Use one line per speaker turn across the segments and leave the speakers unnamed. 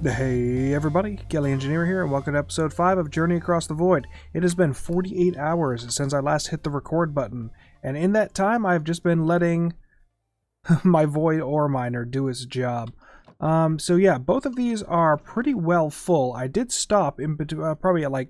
Hey everybody, Kelly Engineer here, and welcome to episode 5 of Journey Across the Void. It has been 48 hours since I last hit the record button, and in that time I've just been letting my Void ore miner do its job. So yeah, both of these are pretty well full. I did stop in between, probably at like,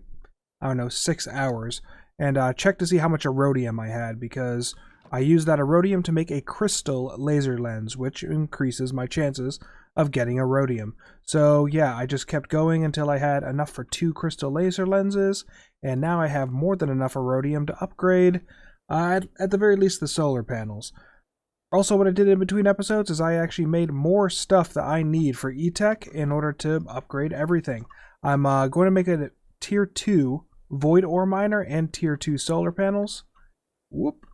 I don't know, 6 hours, and check to see how much Erodium I had, because I used that Erodium to make a crystal laser lens, which increases my chances of getting Erodium. So yeah, I just kept going until I had enough for 2 crystal laser lenses, and now I have more than enough Erodium to upgrade, at the very least, the solar panels. Also, what I did in between episodes is I actually made more stuff that I need for E-Tech in order to upgrade everything. I'm going to make a Tier 2 Void Ore Miner and Tier 2 solar panels. Whoop.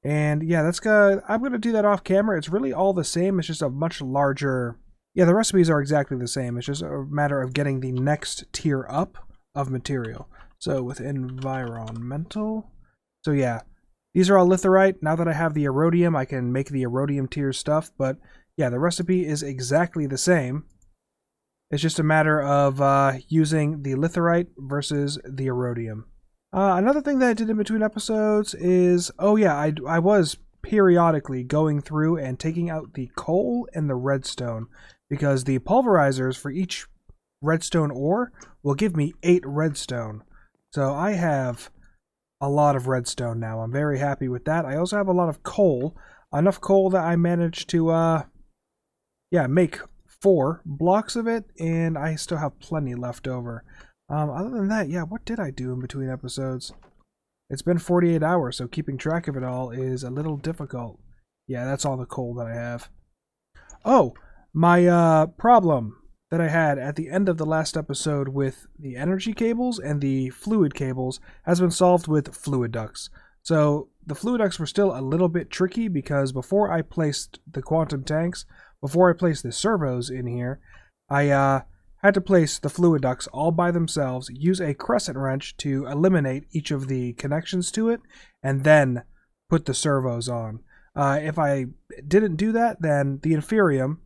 And yeah, that's good. I'm going to do that off camera. It's really all the same. It's just a much larger... Yeah, the recipes are exactly the same. It's just a matter of getting the next tier up of material. So with environmental... So yeah, these are all litherite. Now that I have the Erodium, I can make the Erodium tier stuff. But yeah, the recipe is exactly the same. It's just a matter of using the litherite versus the Erodium. Another thing that I did in between episodes is... Oh yeah, I was periodically going through and taking out the coal and the redstone, because the pulverizers for each redstone ore will give me 8 redstone. So I have a lot of redstone now. I'm very happy with that. I also have a lot of coal. Enough coal that I managed to make 4 blocks of it, and I still have plenty left over. Other than that, yeah, what did I do in between episodes? It's been 48 hours, so keeping track of it all is a little difficult. Yeah, that's all the coal that I have. Oh! My problem that I had at the end of the last episode with the energy cables and the fluid cables has been solved with fluid ducts. So the fluid ducts were still a little bit tricky, because before I placed the quantum tanks, before I placed the servos in here, I had to place the fluid ducts all by themselves, use a crescent wrench to eliminate each of the connections to it, and then put the servos on. If I didn't do that, then the molten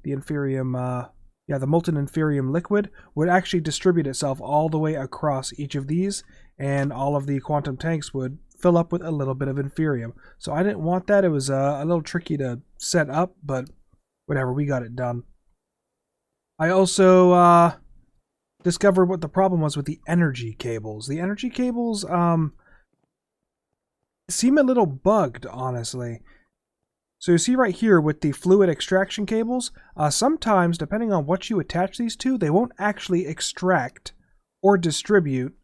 inferium liquid would actually distribute itself all the way across each of these, and all of the quantum tanks would fill up with a little bit of inferium. So I didn't want that. It was a little tricky to set up, but whatever, we got it done. I also discovered what the problem was with the energy cables. The energy cables seem a little bugged, honestly. So you see right here with the fluid extraction cables, sometimes, depending on what you attach these to, they won't actually extract or distribute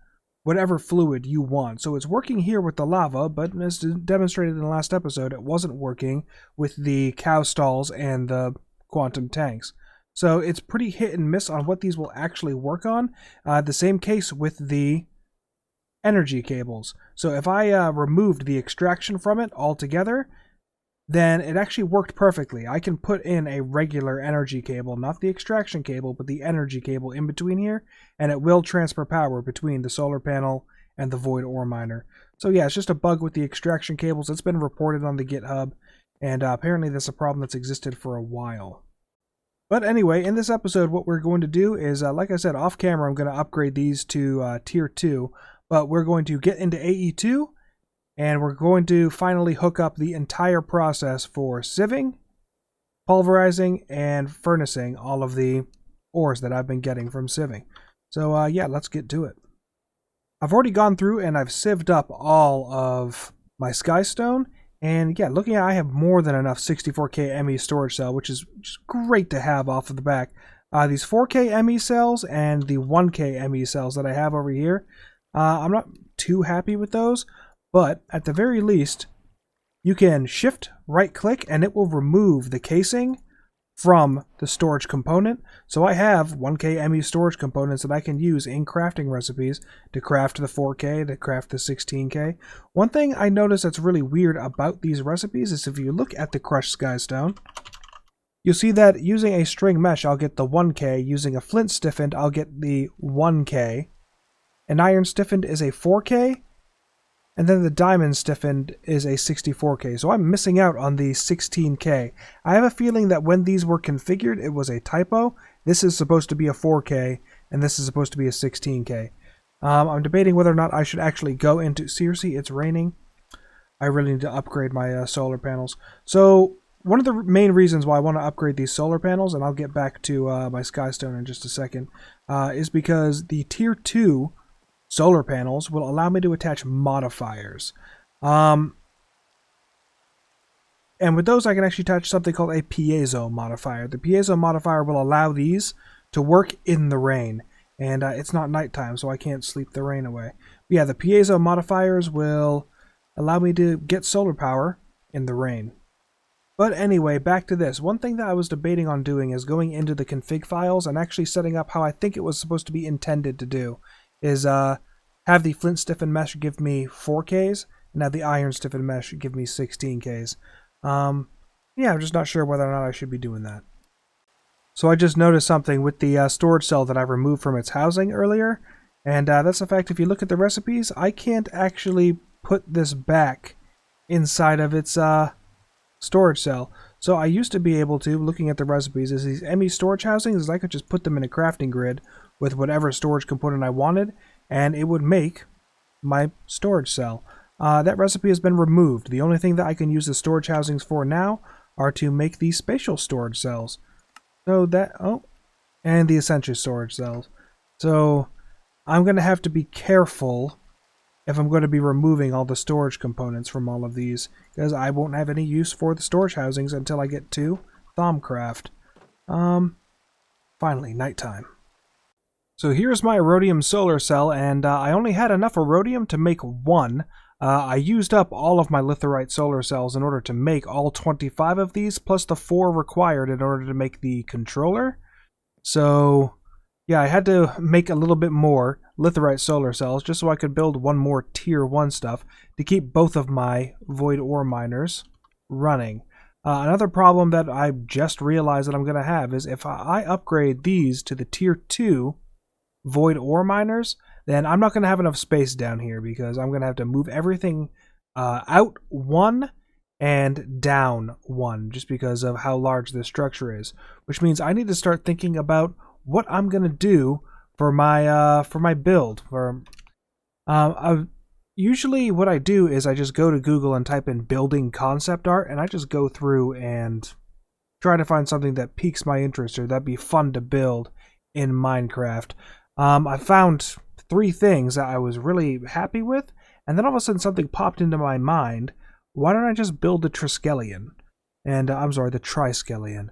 whatever fluid you want. So it's working here with the lava, but as demonstrated in the last episode, it wasn't working with the cow stalls and the quantum tanks. So it's pretty hit and miss on what these will actually work on. The same case with the energy cables. So if I removed the extraction from it altogether, then it actually worked perfectly. I can put in a regular energy cable, not the extraction cable, but the energy cable in between here, and it will transfer power between the solar panel and the void ore miner. So yeah, it's just a bug with the extraction cables. It's been reported on the GitHub, and apparently that's a problem that's existed for a while. But anyway, in this episode, what we're going to do is, like I said, off camera, I'm going to upgrade these to Tier 2, but we're going to get into AE2, and we're going to finally hook up the entire process for sieving, pulverizing, and furnacing all of the ores that I've been getting from sieving. So yeah, let's get to it. I've already gone through and I've sieved up all of my skystone, and yeah, looking at it, I have more than enough 64K ME storage cell, which is great to have off of the back. These 4K ME cells and the 1K ME cells that I have over here, I'm not too happy with those. But at the very least, you can shift right click and it will remove the casing from the storage component. So I have 1K ME storage components that I can use in crafting recipes to craft the 4K, to craft the 16K. One thing I noticed that's really weird about these recipes is if you look at the crushed skystone, you'll see that using a string mesh, I'll get the 1K. Using a flint stiffened, I'll get the 1K. An iron stiffened is a 4K. And then the diamond stiffened is a 64K, so I'm missing out on the 16K. I have a feeling that when these were configured, it was a typo, This is supposed to be a 4K, and this is supposed to be a 16K. I'm debating whether or not I should actually go into... Seriously, it's raining? I really need to upgrade my solar panels. So, one of the main reasons why I want to upgrade these solar panels, and I'll get back to my Skystone in just a second, is because the Tier 2 solar panels will allow me to attach modifiers. And with those, I can actually attach something called a piezo modifier. The piezo modifier will allow these to work in the rain. And it's not nighttime, so I can't sleep the rain away. But yeah, the piezo modifiers will allow me to get solar power in the rain. But anyway, back to this. One thing that I was debating on doing is going into the config files and actually setting up how I think it was supposed to be intended to do. Is have the flint stiffened mesh give me 4Ks, and have the iron stiffened mesh give me 16Ks. Yeah, I'm just not sure whether or not I should be doing that. So I just noticed something with the storage cell that I removed from its housing earlier, and that's the fact if you look at the recipes, I can't actually put this back inside of its storage cell. So I used to be able to, looking at the recipes, is these ME storage housings, is I could just put them in a crafting grid with whatever storage component I wanted, and it would make my storage cell. That recipe has been removed. The only thing that I can use the storage housings for now are to make these spatial storage cells. So that, and the essential storage cells. So I'm going to have to be careful if I'm going to be removing all the storage components from all of these, because I won't have any use for the storage housings until I get to Thaumcraft. Finally, nighttime. So here's my Erodium solar cell, and I only had enough Erodium to make one. I used up all of my litherite solar cells in order to make all 25 of these, plus the 4 required in order to make the controller. So, yeah, I had to make a little bit more litherite solar cells just so I could build one more tier 1 stuff to keep both of my void ore miners running. Another problem that I just realized that I'm going to have is if I upgrade these to the tier 2 void ore miners, then I'm not going to have enough space down here because I'm going to have to move everything out 1 and down 1 just because of how large this structure is. Which means I need to start thinking about what I'm going to do for my build. Usually what I do is I just go to Google and type in building concept art, and I just go through and try to find something that piques my interest or that'd be fun to build in Minecraft. I found 3 things that I was really happy with, and then all of a sudden something popped into my mind. Why don't I just build the Triskelion? And I'm sorry, the Triskelion.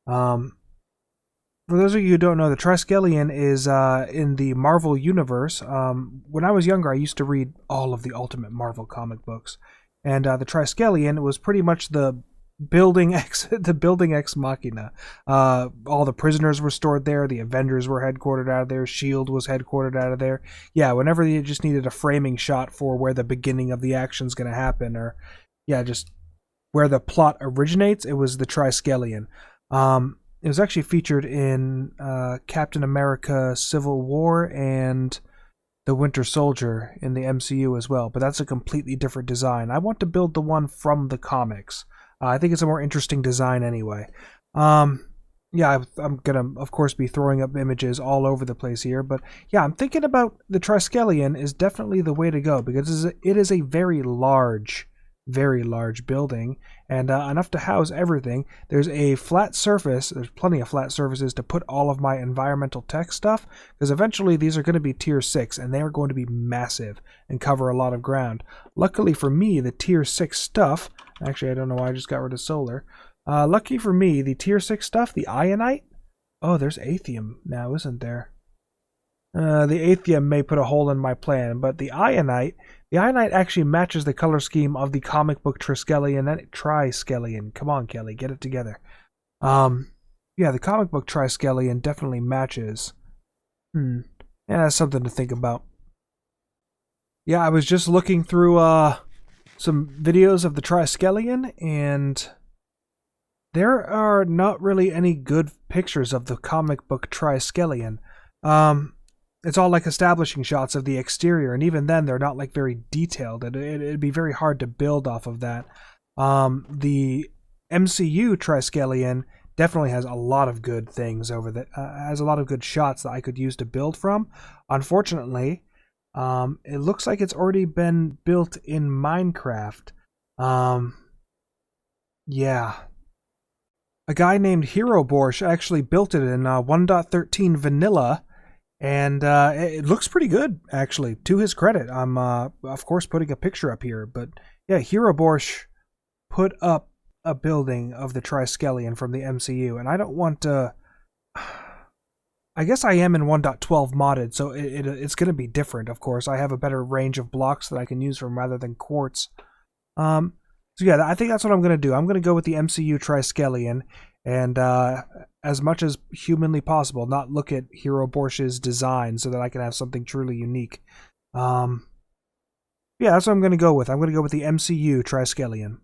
For those of you who don't know, the Triskelion is in the Marvel universe. When I was younger, I used to read all of the Ultimate Marvel comic books, and the Triskelion was pretty much the building ex machina. All the prisoners were stored there. The Avengers were headquartered out of there. S.H.I.E.L.D. was headquartered out of there. Yeah, whenever you just needed a framing shot for where the beginning of the action's going to happen, or yeah, just where the plot originates, it was the Triskelion. It was actually featured in Captain America: Civil War and the Winter Soldier in the MCU as well, but that's a completely different design. I want to build the one from the comics. I think it's a more interesting design anyway. Yeah, I'm going to, of course, be throwing up images all over the place here, but yeah, I'm thinking about the Triskelion is definitely the way to go because it is a very large building, and enough to house everything. There's a flat surface. There's plenty of flat surfaces to put all of my environmental tech stuff, because eventually these are going to be tier 6, and they are going to be massive and cover a lot of ground. Luckily for me, the tier 6 stuff, actually I don't know why I just got rid of solar. Lucky for me, the tier 6 stuff, the Ionite, oh, there's Aethium now, isn't there? The Aethium may put a hole in my plan, but the Ionite actually matches the color scheme of the comic book Triskelion. Come on, Kelly, get it together. Yeah, the comic book Triskelion definitely matches. Yeah, that's something to think about. Yeah, I was just looking through some videos of the Triskelion, and there are not really any good pictures of the comic book Triskelion. It's all like establishing shots of the exterior, and even then they're not like very detailed. It'd be very hard to build off of that. The MCU Triskelion definitely has a lot of good things over that. Has a lot of good shots that I could use to build from. Unfortunately, it looks like it's already been built in Minecraft. Yeah. A guy named Hero Borsch actually built it in 1.13 vanilla, and it looks pretty good, actually, to his credit. I'm, of course, putting a picture up here, but yeah, Hero Borsch put up a building of the Triskelion from the MCU, and I don't want to... I guess I am in 1.12 modded, so it's going to be different, of course. I have a better range of blocks that I can use from rather than quartz. So yeah, I think that's what I'm going to do. I'm going to go with the MCU Triskelion, and as much as humanly possible, not look at Hero Borsch's design so that I can have something truly unique. Yeah, that's what I'm going to go with. I'm going to go with the MCU Triskelion.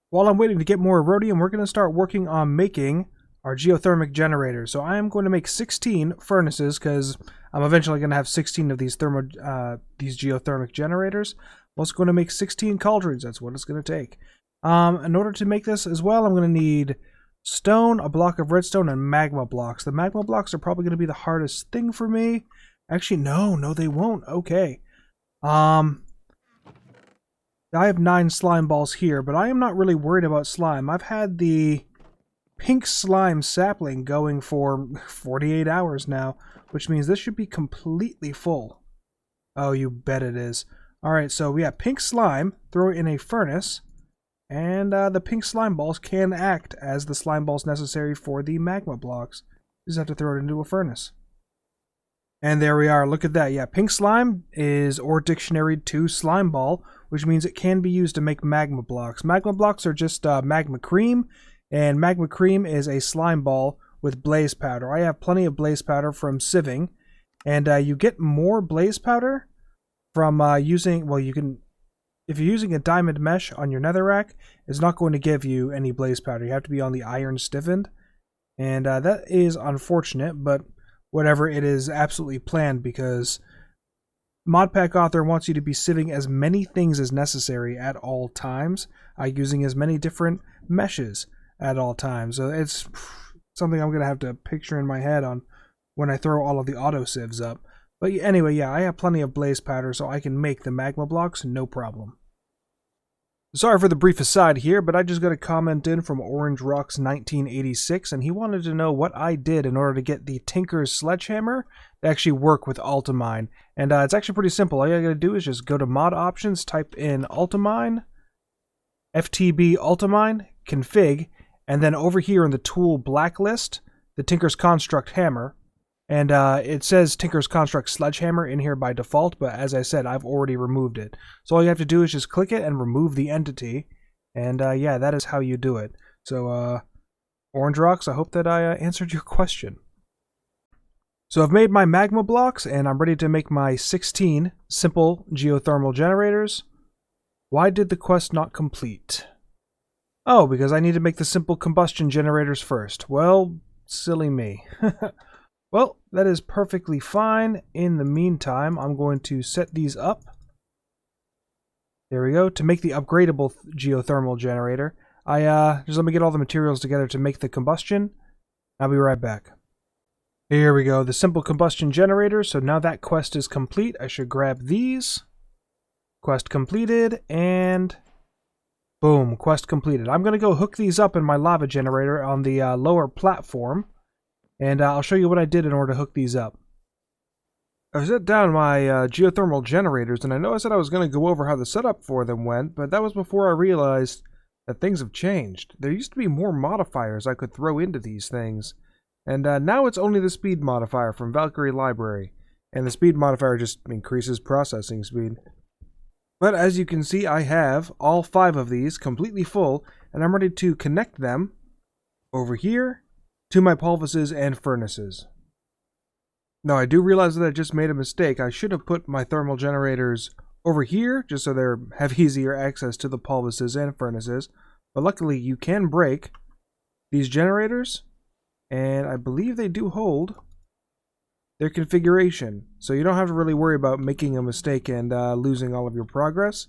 While I'm waiting to get more Erodium, we're going to start working on making our geothermic generators. So I am going to make 16 furnaces because I'm eventually going to have 16 of these geothermic generators. I'm also going to make 16 cauldrons. That's what it's going to take. In order to make this as well, I'm going to need stone, a block of redstone, and magma blocks. The magma blocks are probably going to be the hardest thing for me. Actually, no, they won't. Okay. I have 9 slime balls here, but I am not really worried about slime. I've had the pink slime sapling going for 48 hours now, which means this should be completely full. Oh, you bet it is. Alright, so we have pink slime, throw it in a furnace, and the pink slime balls can act as the slime balls necessary for the magma blocks. You just have to throw it into a furnace. And there we are, look at that. Yeah, pink slime is ore dictionary to slime ball, which means it can be used to make magma blocks. Magma blocks are just magma cream, and magma cream is a slime ball with blaze powder. I have plenty of blaze powder from sieving, and you get more blaze powder from using, well, you can, if you're using a diamond mesh on your netherrack, it's not going to give you any blaze powder. You have to be on the iron stiffened, and that is unfortunate, but whatever, it is absolutely planned because Modpack Author wants you to be sieving as many things as necessary at all times, using as many different meshes at all times. So it's something I'm going to have to picture in my head on when I throw all of the auto sieves up. But anyway, yeah, I have plenty of blaze powder, so I can make the magma blocks, no problem. Sorry for the brief aside here, but I just got a comment in from Orange Rocks 1986, and he wanted to know what I did in order to get the Tinker's Sledgehammer to actually work with Ultimine. And it's actually pretty simple. All you gotta do is just go to Mod Options, type in Ultimine, FTB Ultimine, Config, and then over here in the Tool Blacklist, the Tinker's Construct Hammer. And it says Tinker's Construct Sledgehammer in here by default, but as I said, I've already removed it. So all you have to do is just click it and remove the entity. And yeah, that is how you do it. So, Orange Rocks, I hope that I answered your question. So I've made my magma blocks, and I'm ready to make my 16 simple geothermal generators. Why did the quest not complete? Oh, because I need to make the simple combustion generators first. Well, silly me. Well, that is perfectly fine. In the meantime, I'm going to set these up. There we go. To make the upgradable geothermal generator, just let me get all the materials together to make the combustion. I'll be right back. Here we go, the simple combustion generator. So now that quest is complete, I should grab these. Quest completed, and boom, quest completed. I'm going to go hook these up in my lava generator on the lower platform. And I'll show you what I did in order to hook these up. I set down my geothermal generators, and I know I said I was going to go over how the setup for them went, but that was before I realized that things have changed. There used to be more modifiers I could throw into these things, and now it's only the speed modifier from Valkyrie Library, and the speed modifier just increases processing speed. But as you can see, I have all 5 of these completely full, and I'm ready to connect them over here to my pulvises and furnaces. Now, I do realize that I just made a mistake. I should have put my thermal generators over here, just so they have easier access to the pulvises and furnaces. But luckily, you can break these generators, and I believe they do hold their configuration. So you don't have to really worry about making a mistake and losing all of your progress.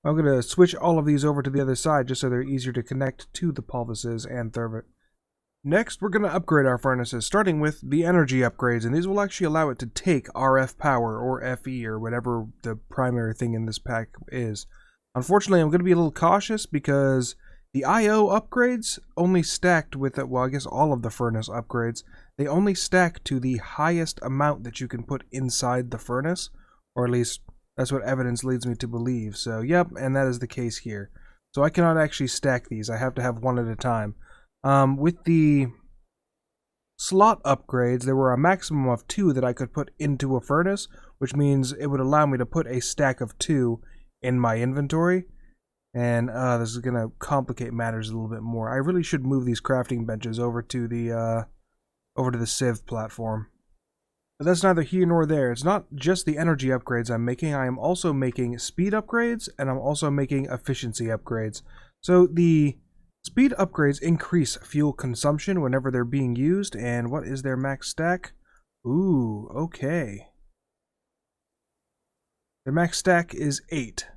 I'm going to switch all of these over to the other side just so they're easier to connect to the pulvises and thermit. Next, we're going to upgrade our furnaces, starting with the energy upgrades, and these will actually allow it to take RF power, or FE, or whatever the primary thing in this pack is. Unfortunately, I'm going to be a little cautious because the IO upgrades only stacked with, well, I guess all of the furnace upgrades, they only stack to the highest amount that you can put inside the furnace, or at least that's what evidence leads me to believe. So, yep, and that is the case here. So I cannot actually stack these. I have to have one at a time. With the slot upgrades, there were a maximum of 2 that I could put into a furnace, which means it would allow me to put a stack of 2 in my inventory. And this is going to complicate matters a little bit more. I really should move these crafting benches over to the Civ platform. But that's neither here nor there. It's not just the energy upgrades I'm making. I am also making speed upgrades, and I'm also making efficiency upgrades. So the speed upgrades increase fuel consumption whenever they're being used, and what is their max stack? Ooh, okay. Their max stack is 8.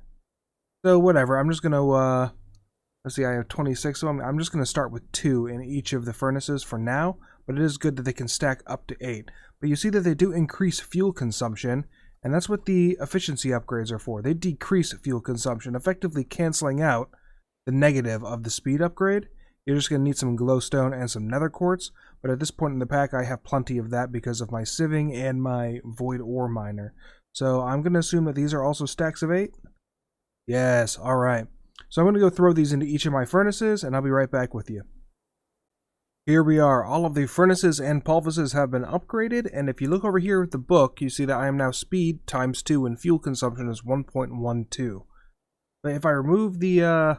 So whatever, I'm just going to, let's see, I have 26 of them. I'm just going to start with 2 in each of the furnaces for now, but it is good that they can stack up to 8. But you see that they do increase fuel consumption, and that's what the efficiency upgrades are for. They decrease fuel consumption, effectively canceling out the negative of the speed upgrade. You're just going to need some glowstone and some nether quartz, but at this point in the pack I have plenty of that because of my sieving and my void ore miner. So I'm going to assume that these are also stacks of 8. Yes, alright. So I'm going to go throw these into each of my furnaces, and I'll be right back with you. Here we are. All of the furnaces and pulvises have been upgraded, and if you look over here at the book, you see that I am now speed times 2 and fuel consumption is 1.12. But if I remove the,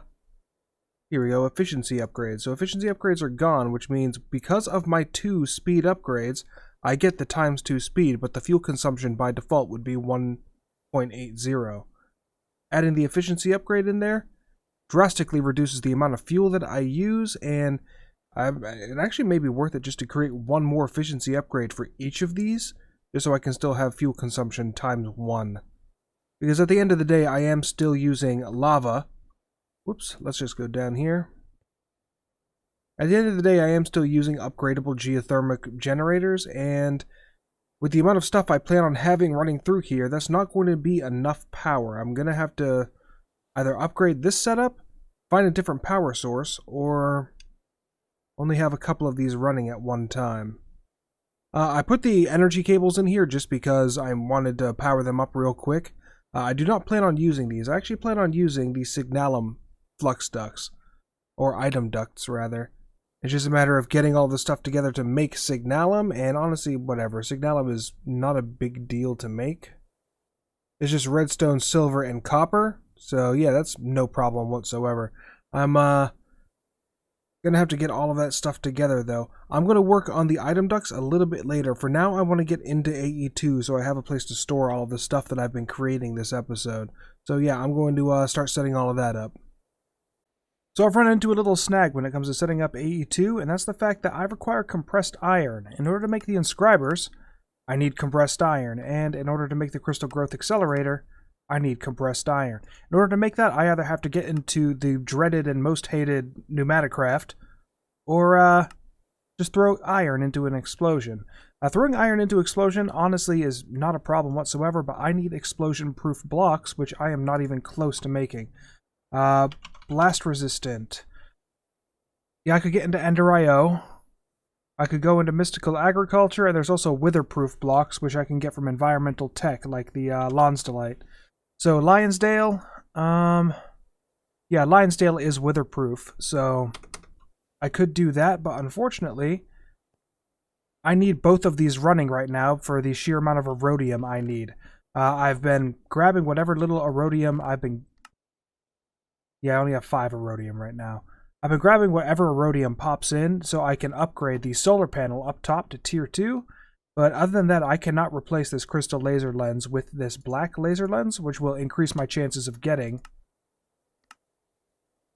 here we go, efficiency upgrades. So efficiency upgrades are gone, which means because of my 2 speed upgrades, I get the times 2 speed, but the fuel consumption by default would be 1.80. Adding the efficiency upgrade in there drastically reduces the amount of fuel that I use, and it actually may be worth it just to create one more efficiency upgrade for each of these, just so I can still have fuel consumption times 1. Because at the end of the day, I am still using lava. Whoops, let's just go down here. At the end of the day, I am still using upgradable geothermal generators, and with the amount of stuff I plan on having running through here, that's not going to be enough power. I'm going to have to either upgrade this setup, find a different power source, or only have a couple of these running at one time. I put the energy cables in here just because I wanted to power them up real quick. I do not plan on using these. I actually plan on using the Signalum flux ducts, or item ducts rather. It's just a matter of getting all the stuff together to make Signalum, and honestly, whatever. Signalum is not a big deal to make. It's just redstone, silver, and copper, so yeah, that's no problem whatsoever. I'm gonna have to get all of that stuff together, though. I'm gonna work on the item ducts a little bit later. For now, I want to get into AE2 so I have a place to store all of the stuff that I've been creating this episode. So yeah, I'm going to start setting all of that up. So I've run into a little snag when it comes to setting up AE2, and that's the fact that I require compressed iron. In order to make the inscribers, I need compressed iron, and in order to make the crystal growth accelerator, I need compressed iron. In order to make that, I either have to get into the dreaded and most hated Pneumaticraft, or just throw iron into an explosion. Throwing iron into explosion, honestly, is not a problem whatsoever, but I need explosion-proof blocks, which I am not even close to making. Blast resistant. Yeah, I could get into Ender IO. I could go into mystical agriculture, and there's also witherproof blocks, which I can get from environmental tech, like the Lonsdaleite. So Lionsdale, yeah, Lionsdale is witherproof, so I could do that, but unfortunately, I need both of these running right now for the sheer amount of Erodium I need. I've been grabbing whatever little Erodium I've been... Yeah, I only have 5 Erodium right now. I've been grabbing whatever Erodium pops in so I can upgrade the solar panel up top to tier 2. But other than that, I cannot replace this crystal laser lens with this black laser lens, which will increase my chances of getting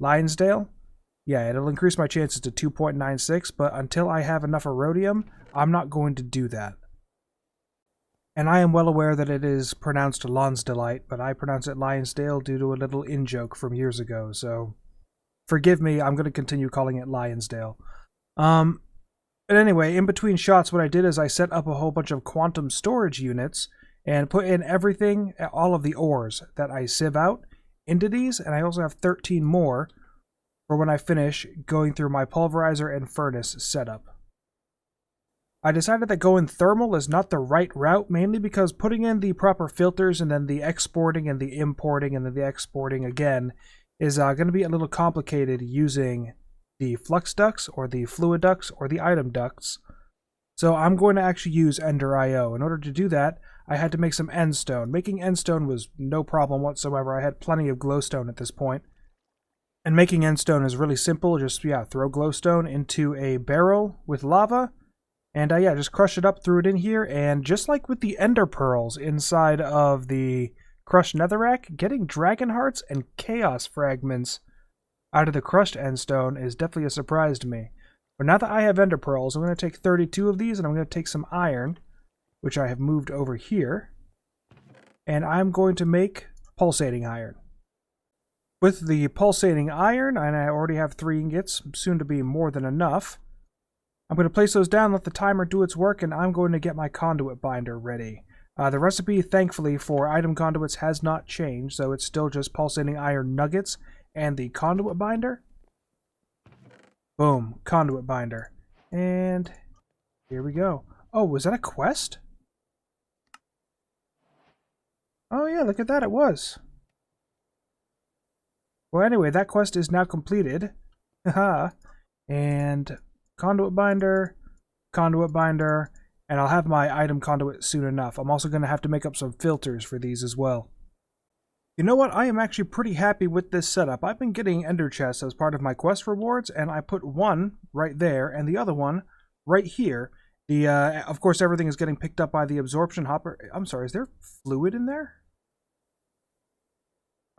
Lionsdale. Yeah, it'll increase my chances to 2.96, but until I have enough Erodium, I'm not going to do that. And I am well aware that it is pronounced Lonsdaleite, but I pronounce it Lionsdale due to a little in-joke from years ago, so forgive me, I'm going to continue calling it Lionsdale. But anyway, in between shots, what I did is I set up a whole bunch of quantum storage units and put in everything, all of the ores that I sieve out into these, and I also have 13 more for when I finish going through my pulverizer and furnace setup. I decided that going thermal is not the right route, mainly because putting in the proper filters and then the exporting and the importing and then the exporting again is going to be a little complicated using the flux ducts or the fluid ducts or the item ducts. So I'm going to actually use Ender IO. In order to do that, I had to make some endstone. Making endstone was no problem whatsoever. I had plenty of glowstone at this point. And making endstone is really simple. Just, throw glowstone into a barrel with lava. And just crush it up, threw it in here, and just like with the ender pearls inside of the crushed netherrack, getting dragon hearts and chaos fragments out of the crushed endstone is definitely a surprise to me. But now that I have ender pearls, I'm going to take 32 of these, and I'm going to take some iron, which I have moved over here, and I'm going to make pulsating iron. With the pulsating iron, and I already have 3 ingots, soon to be more than enough, I'm going to place those down, let the timer do its work, and I'm going to get my conduit binder ready. The recipe, thankfully, for item conduits has not changed, so it's still just pulsating iron nuggets and the conduit binder. Boom, conduit binder. And here we go. Oh, was that a quest? Oh yeah, look at that, it was. Well, anyway, that quest is now completed. Haha. And conduit binder, and I'll have my item conduit soon enough. I'm also going to have to make up some filters for these as well. You know what? I am actually pretty happy with this setup. I've been getting ender chests as part of my quest rewards, and I put one right there and the other one right here. Of course, everything is getting picked up by the absorption hopper. I'm sorry, is there fluid in there?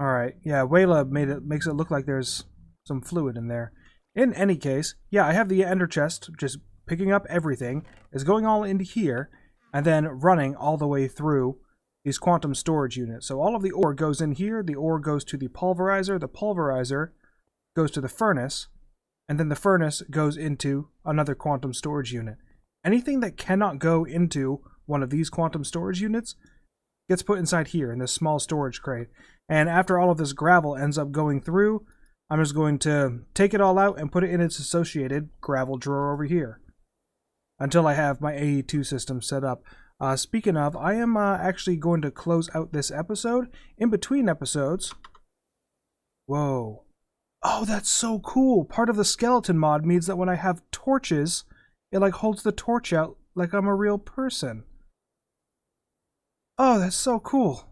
Alright, yeah, Wayla makes it look like there's some fluid in there. In any case, yeah, I have the ender chest just picking up everything, is going all into here, and then running all the way through these quantum storage units. So all of the ore goes in here, the ore goes to the pulverizer goes to the furnace, and then the furnace goes into another quantum storage unit. Anything that cannot go into one of these quantum storage units gets put inside here in this small storage crate. And after all of this gravel ends up going through, I'm just going to take it all out and put it in its associated gravel drawer over here until I have my AE2 system set up. Speaking of, I am actually going to close out this episode. In between episodes... Whoa. Oh, that's so cool. Part of the skeleton mod means that when I have torches, it like holds the torch out like I'm a real person. Oh, that's so cool.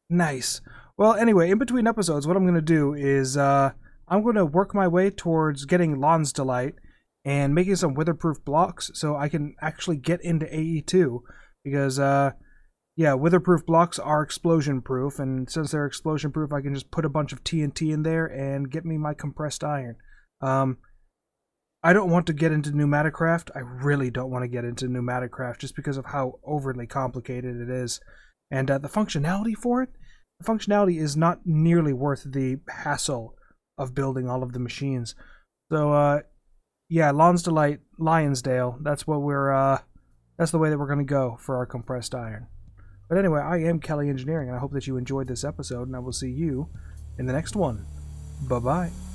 Nice. Well, anyway, in between episodes, what I'm going to do is I'm going to work my way towards getting Lonsdaleite and making some weatherproof blocks so I can actually get into AE2. Because, weatherproof blocks are explosion-proof, and since they're explosion-proof, I can just put a bunch of TNT in there and get me my compressed iron. I don't want to get into Pneumaticraft. I really don't want to get into Pneumaticraft just because of how overly complicated it is. And the functionality for it? The functionality is not nearly worth the hassle of building all of the machines. So, Lonsdaleite, Lionsdale, that's what that's the way that we're going to go for our compressed iron. But anyway, I am Kelly Engineering, and I hope that you enjoyed this episode, and I will see you in the next one. Bye-bye.